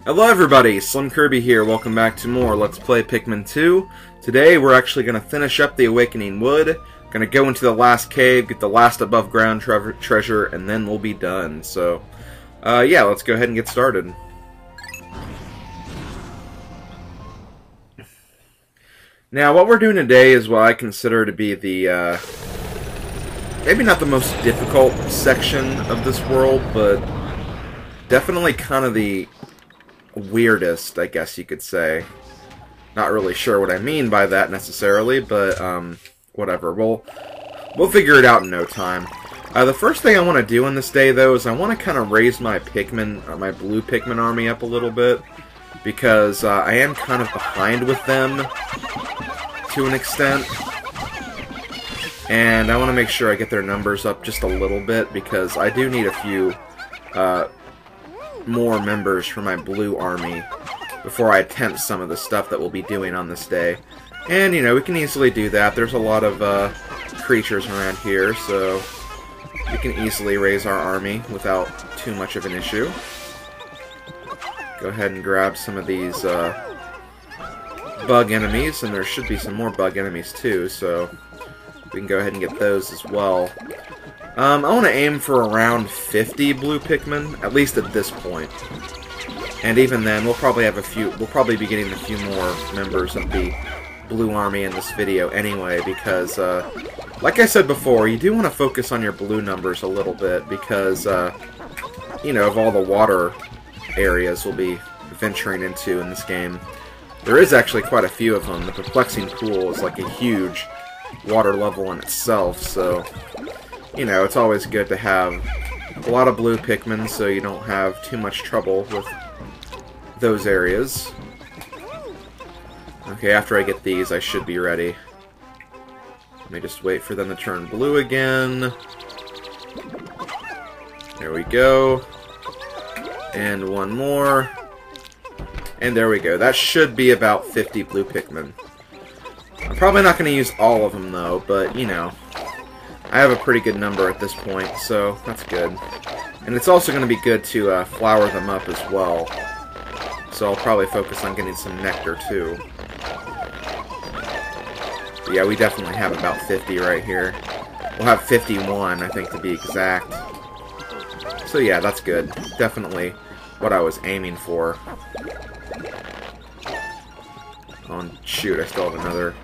Hello everybody, SlimKirby here. Welcome back to more Let's Play Pikmin 2. Today we're actually going to finish up the Awakening Wood, going to go into the last cave, get the last above ground treasure, and then we'll be done. So, yeah, let's go ahead and get started. Now, what we're doing today is what I consider to be the, maybe not the most difficult section of this world, but definitely kind of the weirdest, I guess you could say. Not really sure what I mean by that necessarily, but whatever. We'll figure it out in no time. The first thing I want to do in this day, though, is I want to kind of raise my Pikmin, my blue Pikmin army up a little bit, because I am kind of behind with them to an extent, and I want to make sure I get their numbers up just a little bit, because I do need a few more members for my blue army before I attempt some of the stuff that we'll be doing on this day. And, you know, we can easily do that. There's a lot of creatures around here, so we can easily raise our army without too much of an issue. Go ahead and grab some of these bug enemies, and there should be some more bug enemies too, so we can go ahead and get those as well. I want to aim for around 50 blue Pikmin, at least at this point. And even then, we'll probably be getting a few more members of the blue army in this video anyway, because, like I said before, you do want to focus on your blue numbers a little bit, because, you know, of all the water areas we'll be venturing into in this game, there is actually quite a few of them. The Perplexing Pool is like a huge water level in itself, so you know, it's always good to have a lot of blue Pikmin so you don't have too much trouble with those areas. Okay, after I get these, I should be ready. Let me just wait for them to turn blue again. There we go. And one more. And there we go. That should be about 50 blue Pikmin. I'm probably not going to use all of them, though, but, you know, I have a pretty good number at this point, so that's good. And it's also going to be good to flower them up as well. So I'll probably focus on getting some nectar, too. But yeah, we definitely have about 50 right here. We'll have 51, I think, to be exact. So yeah, that's good. Definitely what I was aiming for. Oh, shoot, I still have another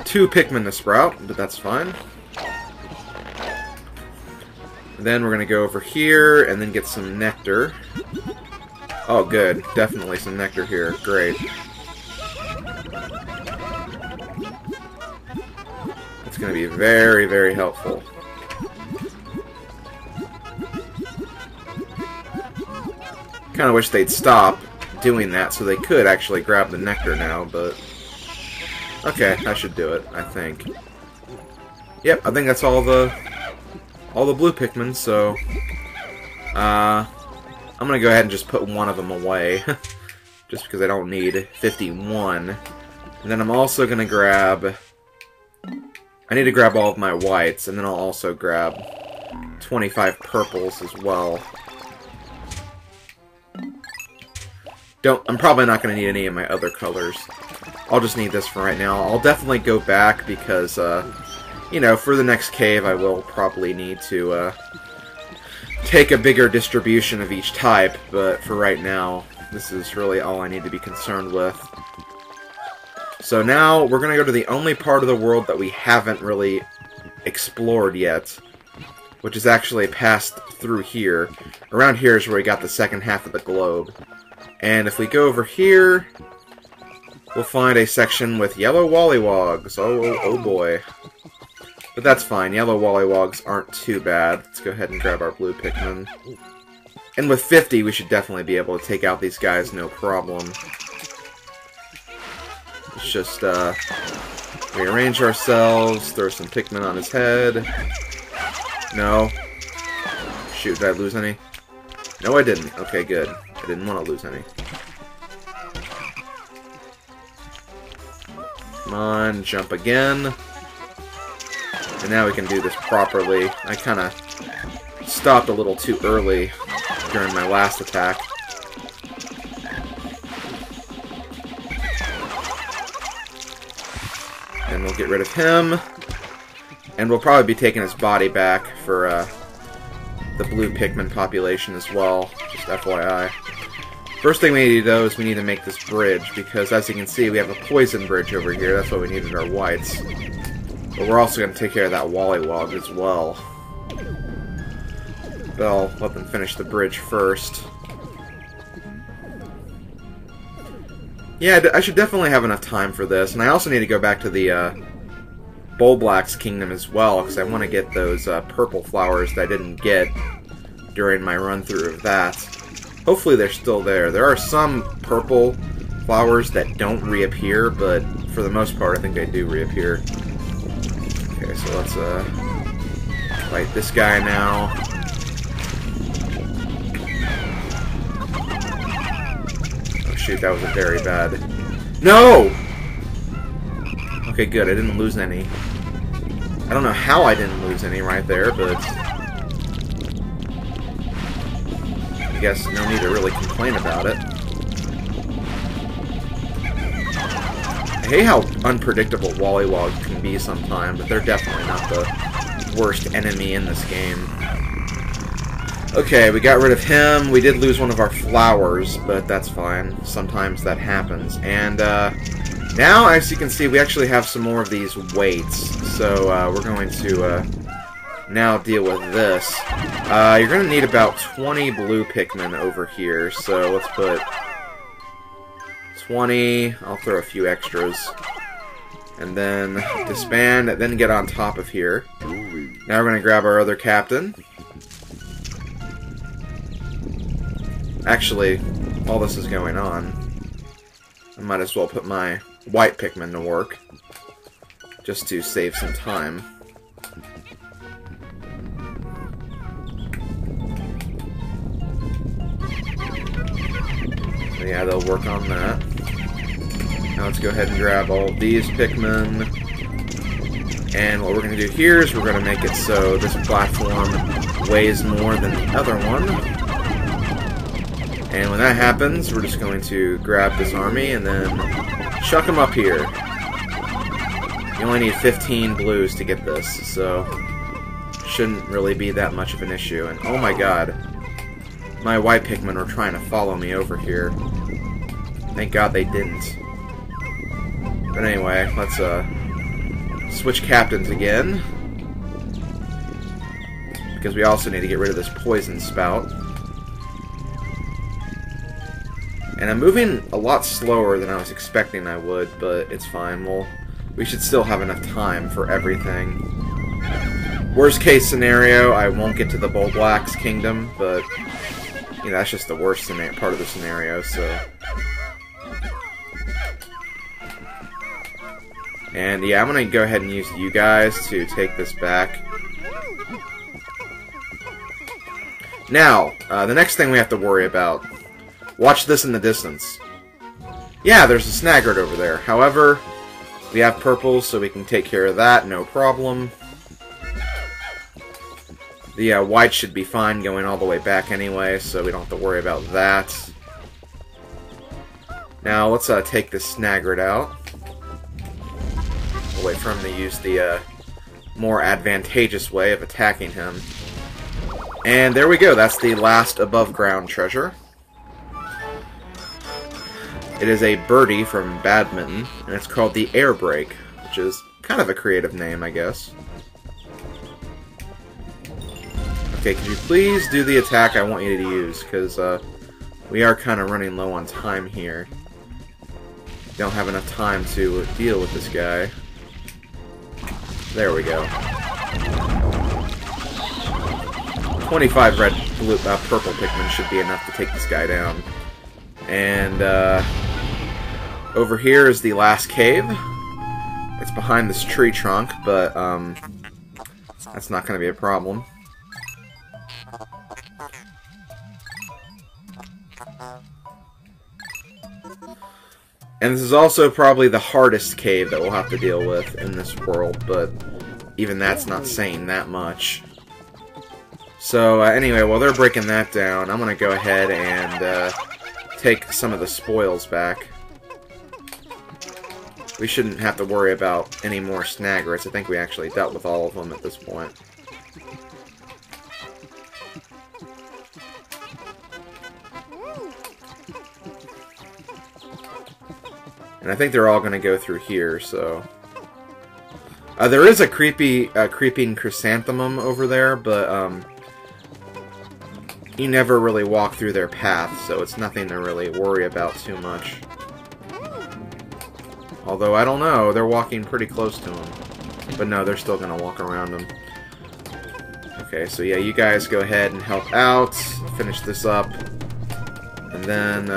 2 Pikmin to sprout, but that's fine. Then we're going to go over here and then get some nectar. Oh, good. Definitely some nectar here. Great. It's going to be very, very helpful. Kind of wish they'd stop doing that so they could actually grab the nectar now, but okay, I should do it, I think. Yep, I think that's all the blue Pikmin, so I'm gonna go ahead and just put one of them away just because I don't need 51. And then I'm also gonna grab, I need to grab all of my whites, and then I'll also grab 25 purples as well. I'm probably not gonna need any of my other colors. I'll just need this for right now. I'll definitely go back because you know, for the next cave, I will probably need to take a bigger distribution of each type, but for right now, this is really all I need to be concerned with. So now, we're going to go to the only part of the world that we haven't really explored yet, which is actually passed through here. Around here is where we got the second half of the globe. And if we go over here, we'll find a section with yellow Wollywogs. Oh boy. But that's fine. Yellow Wollywogs aren't too bad. Let's go ahead and grab our blue Pikmin. And with 50, we should definitely be able to take out these guys no problem. Let's just rearrange ourselves, throw some Pikmin on his head. No. Shoot, did I lose any? No, I didn't. Okay, good. I didn't want to lose any. Come on, jump again. And now we can do this properly. I kind of stopped a little too early during my last attack. we'll get rid of him. And we'll probably be taking his body back for the blue Pikmin population as well, just FYI. First thing we need to do, though, is we need to make this bridge, because as you can see, we have a poison bridge over here. That's why we needed our whites. But we're also going to take care of that Wollywog as well. But I'll let them finish the bridge first. Yeah, I should definitely have enough time for this, and I also need to go back to the Bulblax Kingdom as well, because I want to get those purple flowers that I didn't get during my run-through of that. Hopefully they're still there. There are some purple flowers that don't reappear, but for the most part I think they do reappear. Okay, so let's fight this guy now. Oh shoot, that was a very bad... No! Okay, good, I didn't lose any. I don't know how I didn't lose any right there, but... I guess no need to really complain about it. I hate how unpredictable Wollywogs can be sometimes, but they're definitely not the worst enemy in this game. Okay, we got rid of him. We did lose one of our flowers, but that's fine. Sometimes that happens. And now, as you can see, we actually have some more of these weights. So we're going to now deal with this. You're going to need about 20 blue Pikmin over here. So let's put 20. I'll throw a few extras. And then disband, then get on top of here. Now we're going to grab our other captain. Actually, while this is going on, I might as well put my white Pikmin to work, just to save some time. So yeah, they'll work on that. Now let's go ahead and grab all of these Pikmin. And what we're going to do here is we're going to make it so this platform weighs more than the other one. And when that happens, we're just going to grab this army and then chuck them up here. You only need 15 blues to get this, so shouldn't really be that much of an issue. And oh my god, my white Pikmin were trying to follow me over here. Thank god they didn't. But anyway, let's switch captains again, because we also need to get rid of this poison spout. And I'm moving a lot slower than I was expecting I would, but it's fine. We should still have enough time for everything. Worst case scenario, I won't get to the Bulblax Kingdom, but you know, that's just the worst part of the scenario, so... And yeah, I'm gonna go ahead and use you guys to take this back. Now, the next thing we have to worry about. Watch this in the distance. Yeah, there's a Snagret over there. However, we have purples, so we can take care of that, no problem. The white should be fine going all the way back anyway, so we don't have to worry about that. Now, let's take this Snagret out. We'll wait for him to use the more advantageous way of attacking him. And there we go, that's the last above-ground treasure. It is a birdie from Badminton, and it's called the Air Brake, which is kind of a creative name, I guess. Okay, could you please do the attack I want you to use, because we are kind of running low on time here. Don't have enough time to deal with this guy. There we go. 25 red, blue, purple Pikmin should be enough to take this guy down. And over here is the last cave. It's behind this tree trunk, but that's not going to be a problem. And this is also probably the hardest cave that we'll have to deal with in this world, but even that's not saying that much. So anyway, while they're breaking that down, I'm going to go ahead and take some of the spoils back. we shouldn't have to worry about any more Snagrets. I think we actually dealt with all of them at this point. And I think they're all going to go through here, so... there is a creeping chrysanthemum over there, but, you never really walk through their path, so it's nothing to really worry about too much. Although, I don't know, they're walking pretty close to them. But no, they're still going to walk around them. Okay, so yeah, you guys go ahead and help out, finish this up. And then,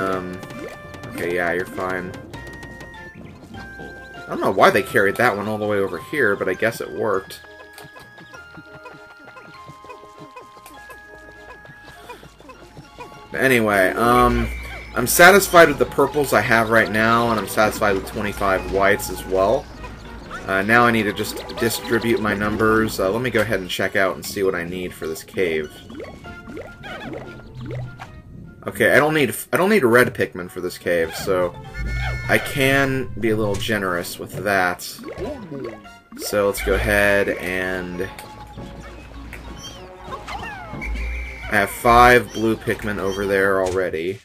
okay, yeah, you're fine. I don't know why they carried that one all the way over here, but I guess it worked. But anyway, I'm satisfied with the purples I have right now, and I'm satisfied with 25 whites as well. Now I need to just distribute my numbers. Let me go ahead and check out and see what I need for this cave. Okay, I don't need a red Pikmin for this cave, so I can be a little generous with that. So let's go ahead and... I have 5 blue Pikmin over there already.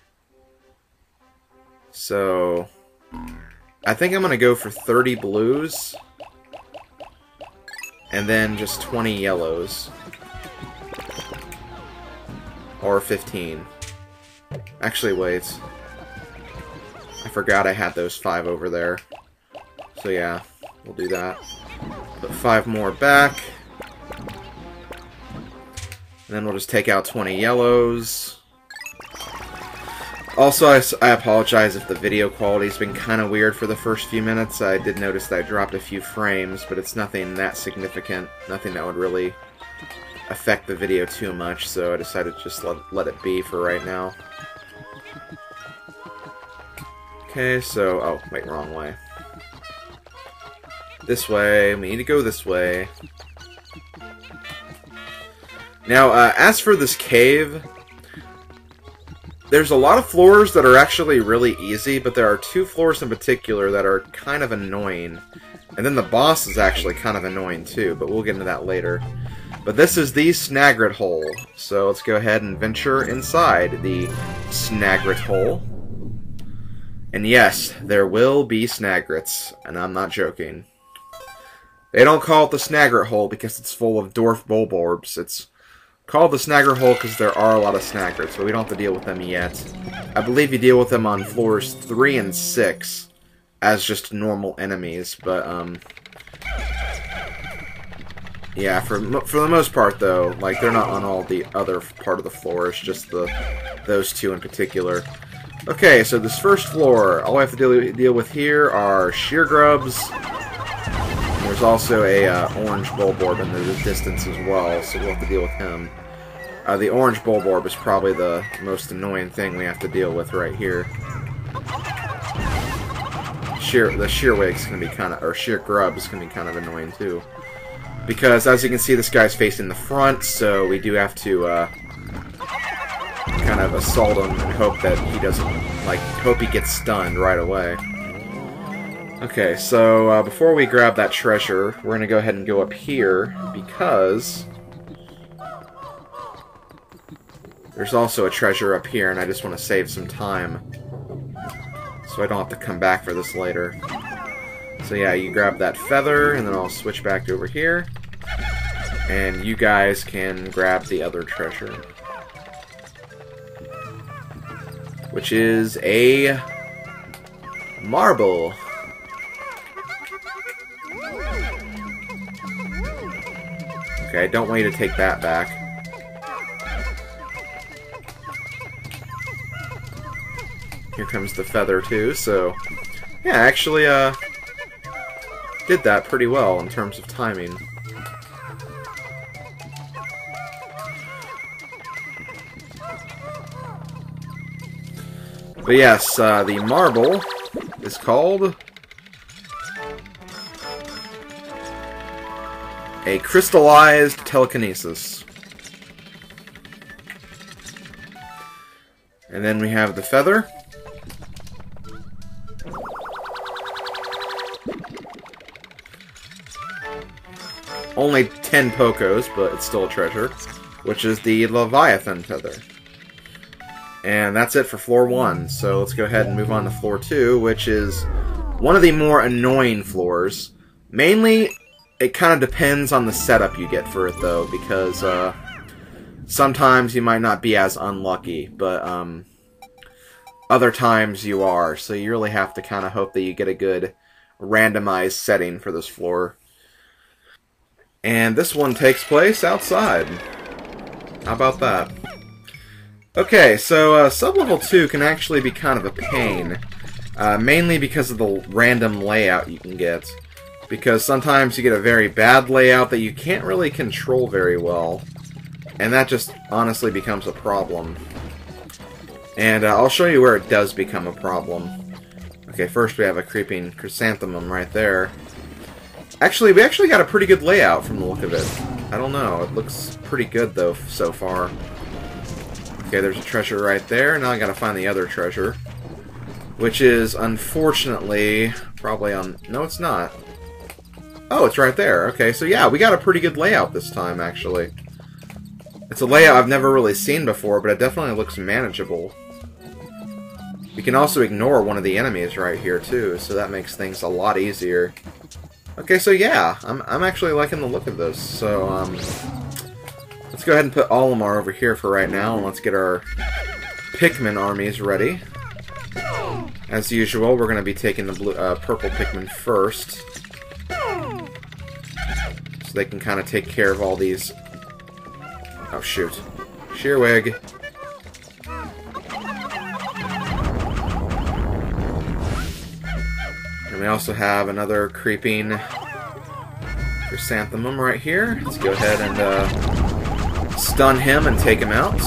So I think I'm going to go for 30 blues. And then just 20 yellows. Or 15. Actually, wait. I forgot I had those 5 over there. So yeah, we'll do that. Put 5 more back. And then we'll just take out 20 yellows. Also, I apologize if the video quality's been kind of weird for the first few minutes. I did notice that I dropped a few frames, but it's nothing that significant. Nothing that would really affect the video too much, so I decided to just let it be for right now. Okay, so... oh, wait, wrong way. This way. We need to go this way. Now, as for this cave, there's a lot of floors that are actually really easy, but there are 2 floors in particular that are kind of annoying. And then the boss is actually kind of annoying too, but we'll get into that later. But this is the Snagret Hole, so let's go ahead and venture inside the Snagret Hole. And yes, there will be Snagrets, and I'm not joking. They don't call it the Snagret Hole because it's full of dwarf bulborbs. It's called the Snagret Hole because there are a lot of Snagrets, but we don't have to deal with them yet. I believe you deal with them on floors 3 and 6 as just normal enemies, but yeah, for the most part though, like they're not on all the other part of the floors, just those 2 in particular. Okay, so this first floor, all I have to deal with here are sheer grubs. There's also a orange bulborb in the distance as well, so we'll have to deal with him. The orange bulborb is probably the most annoying thing we have to deal with right here. The shearwig's gonna be kind of, or sheer grub is gonna be kind of annoying too, because as you can see, this guy's facing the front, so we do have to kind of assault him and hope that he doesn't, like, hope he gets stunned right away. Okay, so before we grab that treasure, we're gonna go ahead and go up here, because there's also a treasure up here, and I just want to save some time, so I don't have to come back for this later. So yeah, you grab that feather, and then I'll switch back to over here, and you guys can grab the other treasure, which is a marble. Okay, don't want you to take that back. Here comes the feather too, so yeah, actually did that pretty well in terms of timing. But yes, the marble is called a crystallized telekinesis. And then we have the feather. only 10 Pokos, but it's still a treasure, which is the Leviathan Feather. And that's it for floor 1, so let's go ahead and move on to floor 2, which is one of the more annoying floors. Mainly, it kind of depends on the setup you get for it, though, because sometimes you might not be as unlucky, but other times you are, so you really have to kind of hope that you get a good randomized setting for this floor. And this one takes place outside. How about that? Okay, so sub-level 2 can actually be kind of a pain, mainly because of the random layout you can get. Because sometimes you get a very bad layout that you can't really control very well, and that just honestly becomes a problem. And I'll show you where it does become a problem. Okay, first we have a creeping chrysanthemum right there. Actually, we actually got a pretty good layout from the look of it. I don't know, it looks pretty good though so far. Okay, there's a treasure right there. Now I gotta find the other treasure. Which is, unfortunately, probably on... No, it's not. Oh, it's right there. Okay, so yeah, we got a pretty good layout this time, actually. It's a layout I've never really seen before, but it definitely looks manageable. We can also ignore one of the enemies right here, too, so that makes things a lot easier. Okay, so yeah, I'm actually liking the look of this, so, let's go ahead and put Olimar over here for right now, and let's get our Pikmin armies ready. As usual, we're going to be taking the blue, purple Pikmin first. So they can kind of take care of all these... Oh, shoot. Shearwig. And we also have another creeping chrysanthemum right here. Let's go ahead and stun him and take him out.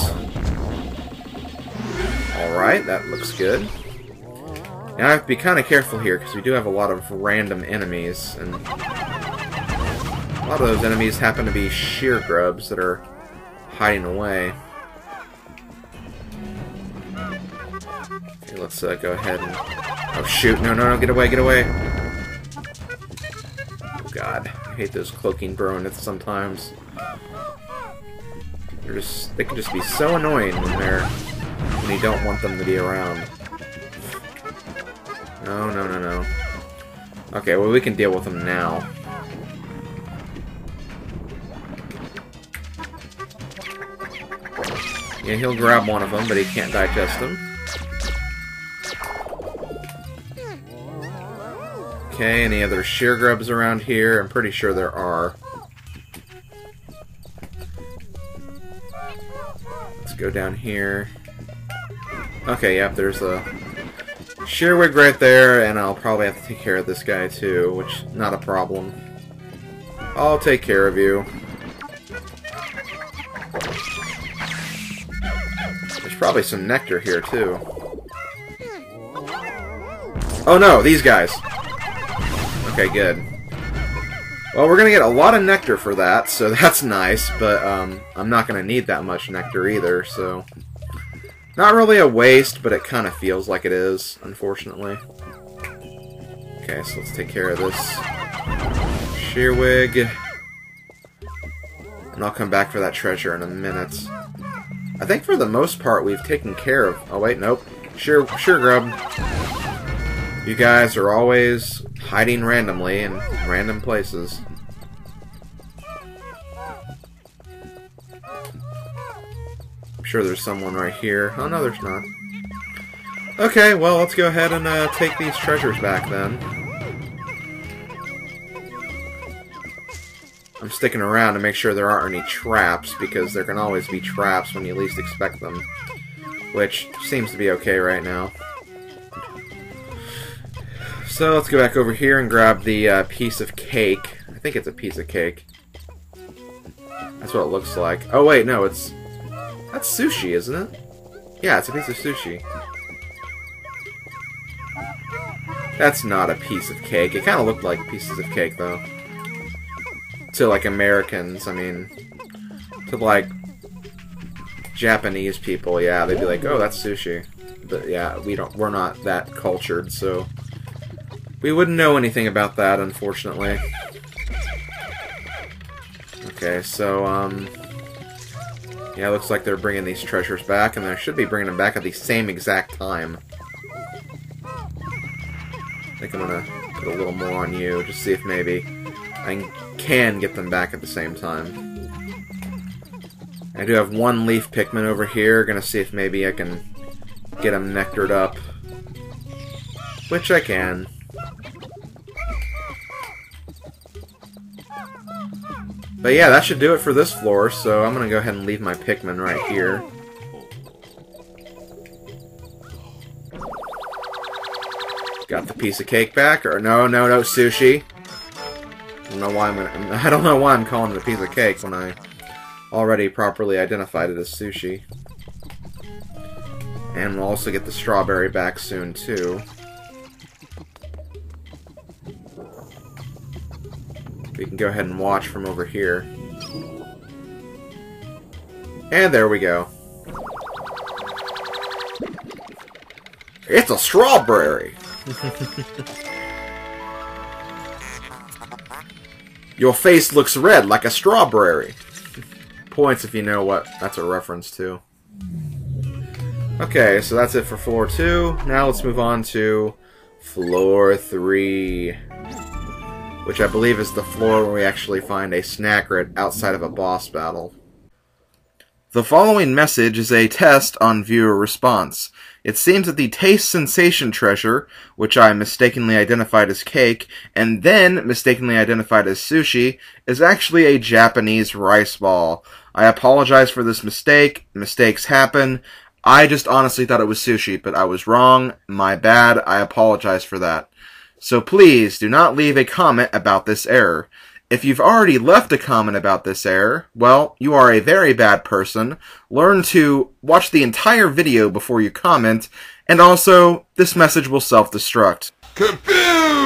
Alright, that looks good. Now I have to be kind of careful here, because we do have a lot of random enemies, and a lot of those enemies happen to be shear grubs that are hiding away. Okay, let's go ahead and... Oh shoot, no, get away, get away! Oh god, I hate those cloaking Broniths sometimes. They can just be so annoying when you don't want them to be around. No. Okay, well we can deal with them now. Yeah, he'll grab one of them, but he can't digest them. Okay, any other shear grubs around here? I'm pretty sure there are. Let's go down here. Okay, yep, there's a Shearwig right there, and I'll probably have to take care of this guy too, which, not a problem. I'll take care of you. There's probably some nectar here too. Oh no, these guys! Okay, good. Well, we're gonna get a lot of nectar for that, so that's nice, but I'm not gonna need that much nectar either, so... Not really a waste, but it kind of feels like it is, unfortunately. Okay, so let's take care of this Shearwig. And I'll come back for that treasure in a minute. I think for the most part we've taken care of... Oh wait, nope. Shear grub. You guys are always hiding randomly in random places. Sure there's someone right here. Oh no, there's not. Okay, well, let's go ahead and take these treasures back then. I'm sticking around to make sure there aren't any traps, because there can always be traps when you least expect them. Which seems to be okay right now. So let's go back over here and grab the piece of cake. I think it's a piece of cake. That's what it looks like. Oh wait, no, it's... That's sushi, isn't it? Yeah, it's a piece of sushi. That's not a piece of cake. It kind of looked like pieces of cake, though. To, like, Americans, I mean... To, like, Japanese people, yeah, they'd be like, oh, that's sushi. But, yeah, we're not that cultured, so... We wouldn't know anything about that, unfortunately. Okay, so, yeah, looks like they're bringing these treasures back, and they should be bringing them back at the same exact time. I think I'm gonna put a little more on you, just see if maybe I can get them back at the same time. I do have one leaf Pikmin over here, gonna see if maybe I can get him nectared up. Which I can. But yeah, that should do it for this floor, so I'm gonna go ahead and leave my Pikmin right here. Got the piece of cake back, or no, sushi. I don't know why I'm calling it a piece of cake when I already properly identified it as sushi. And we'll also get the strawberry back soon, too. We can go ahead and watch from over here. And there we go. It's a strawberry! Your face looks red like a strawberry. Points if you know what that's a reference to. Okay, so that's it for floor 2. Now let's move on to floor 3. Which I believe is the floor where we actually find a Snagret outside of a boss battle. The following message is a test on viewer response. It seems that the taste sensation treasure, which I mistakenly identified as cake, and then mistakenly identified as sushi, is actually a Japanese rice ball. I apologize for this mistake. Mistakes happen. I just honestly thought it was sushi, but I was wrong. My bad. I apologize for that. So please, do not leave a comment about this error. If you've already left a comment about this error, well, you are a very bad person. Learn to watch the entire video before you comment, and also, this message will self-destruct. Kaboom!